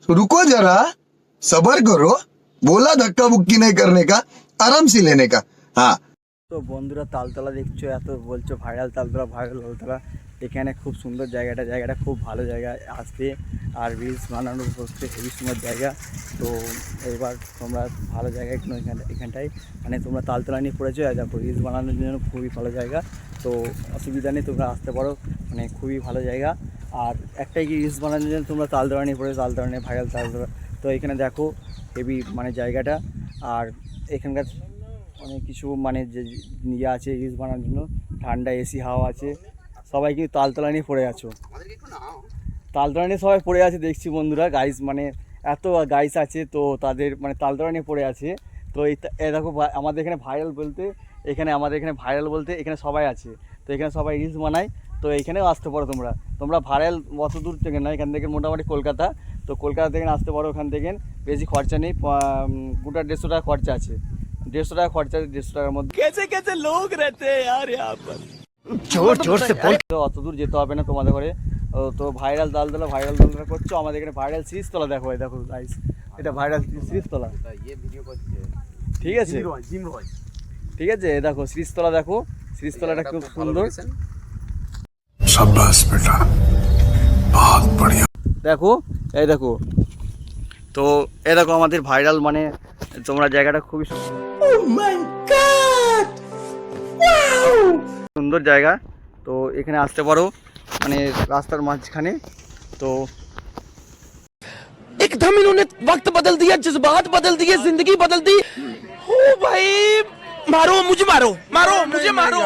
रुको जरा, सबर करो, बोला धक्का बुक्की नहीं करने का, आराम से लेने का। हाँ। তো বন্ধুরা তালতলা দেখছো, এত বলছো ভাইরাল তালতলা, এখানে খুব সুন্দর জায়গাটা খুব ভালো জায়গা আসতে, আর রিলস বানানোর করতে হেভি সুন্দর জায়গা। তো এবার তোমরা ভালো জায়গা এখানটায় মানে তোমরা তালতলা নিয়ে পড়েছো, দেখো রিলস বানানোর জন্য খুবই ভালো জায়গা। তো অসুবিধা নেই, তোমরা আসতে পারো, মানে খুবই ভালো জায়গা। আর একটাই কি রিলস বানানোর জন্য তোমরা তালতলা নিয়ে পড়েছো, তালতলা নিয়ে ভাইরাল তালতলা। তো এখানে দেখো হেভি মানে জায়গাটা, আর এখানকার অনেক কিছু মানে যে ইয়ে আছে রিলস বানানোর জন্য, ঠান্ডা এসি হাওয়া আছে। সবাই কিন্তু তালতলা নিয়ে পড়ে আছো, তালতলা নিয়ে সবাই পড়ে আছে দেখছি বন্ধুরা। গাইস মানে এত গাইস আছে, তো তাদের মানে তালতলা নিয়ে পড়ে আছে। তো এই দেখো আমাদের এখানে ভাইরাল বলতে এখানে সবাই আছে। তো এখানে সবাই রিলস বানায়, তো এইখানেও আসতে পারো তোমরা ভাইরাল অত দূর থেকে না, এখান থেকে মোটামুটি কলকাতা। তো কলকাতা থেকে আসতে পারো, ওখান থেকে বেশি খরচা নেই, গোটা 150 টাকা খরচা আছে, 150 টাকা খরচা আছে, 150 টাকার মধ্যে। कैसे लोग रहते हैं यार यहाँ पर, জোর সে বল। তো অত দূর যেতে হবে না তোমাদের ঘরে। তো ভাইরাল তালতলা করছো, আমাদের এখানে ভাইরাল সিরিজতলা দেখো, দেখো গাইস, এটা ভাইরাল সিরিজতলা, ঠিক আছে ঠিক আছে। দেখো সিরিজতলা, দেখো সিরিজতলাটা খুব সুন্দর, शाबाश बेटा, बहुत बढ़िया। দেখো এই দেখো। তো এই দেখো আমাদের ভাইরাল মানে তোমরা জায়গাটা খুবই সুন্দর জায়গা। তো এখানে আসতে পারো, মানে রাস্তার মাঝখানে। তো एकदम इन्होंने वक्त बदल दिया, जज्बात बदल दिए, जिंदगी बदल दी। ओ भाई, मारो मुझे, मारो मुझे, मारो।